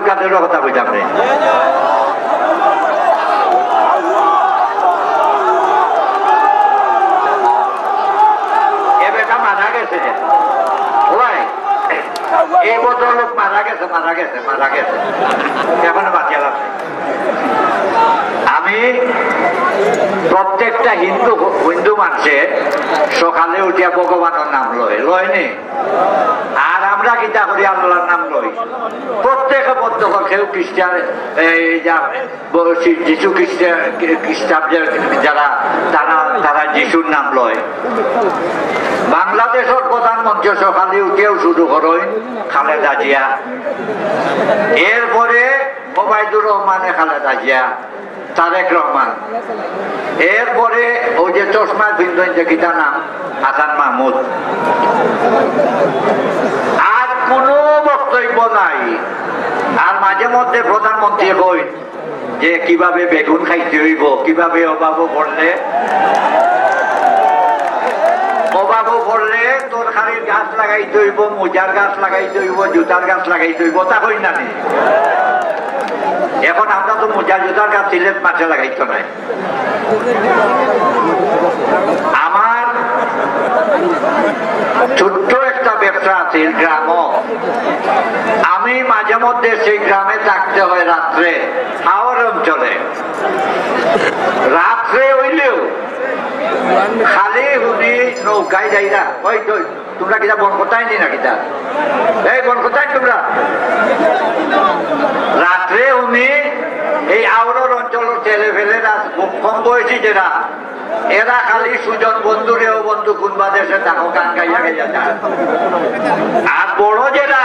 কাদেরও কথা কইতাম রে এবেটা মারা গেছে ওই এই ভদ্রলোক মারা গেছে এখন বাঁচিয়ে লাগছে আমি প্রত্যেকটা হিন্দু মানুষের সকালে উঠিয়া ভগবানের নাম লয়নি আর আমরা গীতা করি আল্লাহর নাম লই প্রত্যেকে প্রত্যেক কেউ খ্রিস্টান যিশু খ্রিস্টান যারা তারা যিশুর নাম লয় বাংলাদেশের প্রধানমন্ত্রী সকালে উঠেও শুরু করই খালেদা জিয়া এরপরে ওবায়দুর রহমানে খালেদা জিয়া তারেক রহমান এরপরে ওই যে চশমা বিন্দন যে গীতা নাম হাসান মাহমুদ আর কোনো বক্তব্য নাই আর মাঝে মধ্যে প্রধানমন্ত্রী কই যে কিভাবে বেগুন খাইতে হইব কিভাবে অভাব পড়লে তরকারির গাছ লাগাইতে হইব মোজার গাছ লাগাইতে হইব জুতার গাছ লাগাইতে হইব তা কই না এখন আমরা তো মোজা জুতার গাছ সিলেট মাঠে লাগাইতো নাই আমার ছোট্ট একটা ব্যবসা আছে গ্রাম আমি মাঝে মধ্যে সেই গ্রামে থাকতে হয় রাত্রে হাওর অঞ্চলে রাত্রে হইলেও খালি উনি নৌকায় যাই না ওই তোমরা কিনা বন কোথায় নি না কিনা এই বন কোথায় তোমরা রাত্রে উনি এই আওড়র অঞ্চলের ছেলে ফেলে কম বয়সী যেরা এরা খালি সুজন বন্ধুরেও বন্ধু কোনবা দেশে তাকে গান গাইয়া গাইয়া যায় আর বড় যেরা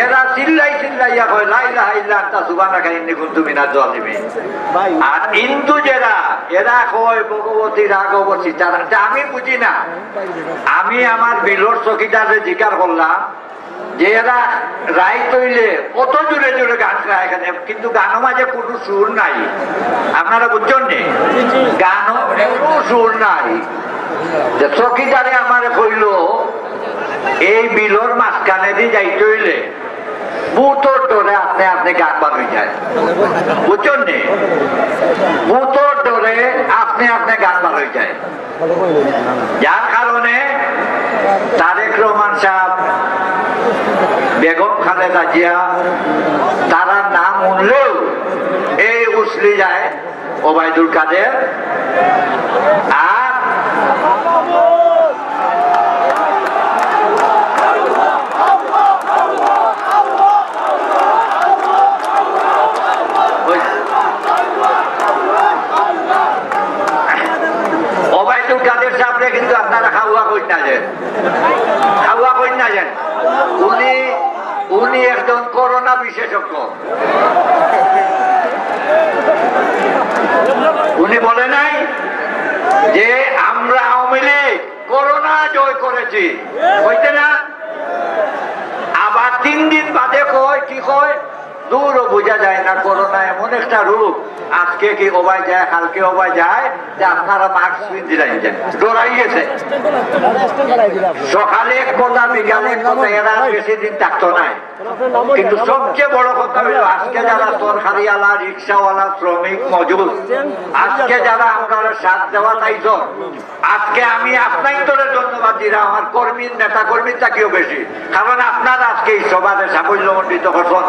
এরা চিল্লাইয়া কয় লা ইলাহা ইল্লা আনতা সুবহানাকা ইন্নী কুনতু মিনাজ জালিমিন আর হিন্দু যেরা এরা কয় ভগবতী রাঘব সীতারাম আমি বুঝি না আমি আমার বিলর চকিদারে জিজ্ঞাসা করলাম যে এরা রায় তৈলে কত জোরে জোরে গান গায় এখানে কিন্তু গানও মাঝে কোনো সুর নাই আপনারা বুঝছেন নি গানও কোনো সুর নাই চকিদারে আমার কইল এই বিলর মাঝখানে দিয়ে যাইতে হইলে বুতর ডরে আপনি গান বার হয়ে যায় বুঝছেন নি বুতর ডরে আপনি গান বার হয়ে যায় যার কারণে তারেক রহমান সাহেব বেগম খালেদা জিয়া তারা নাম উনলেও এই উছলি যায় ওবায়দুল কাদের আর ওবায়দুল কাদের সাহেবরে কিন্তু আপনারা খাওয়া কই না যান উনি একজন করোনা বিশেষজ্ঞ উনি বলে নাই যে আমরা আওয়ামী লীগ করোনা জয় করেছি হইতে না আবার 3 দিন বাদে কয় কি কয় দূরও বোঝা যায় না করোনা এমন একটা রূপ আজকে কি ওবাই যায় কালকে ওবাই যায় যে আপনারা মাস্ক পিন্ধিরাই যায় ডরাই গেছে সকালে এক কথা বিকালে এক কথা এরা বেশি দিন থাকতো নাই কিন্তু সবচেয়ে বড় কথা হইল আজকে যারা তরকারিওয়ালা রিক্সাওয়ালা শ্রমিক মজুর আজকে যারা আপনারা সাথ দেওয়া চাইছ আজকে আমি আপনার ধন্যবাদ দিলাম আমার নেতা কর্মীর চাকিও বেশি কারণ আপনারা আজকে এই সভাতে সাফল্যমণ্ডিত করছেন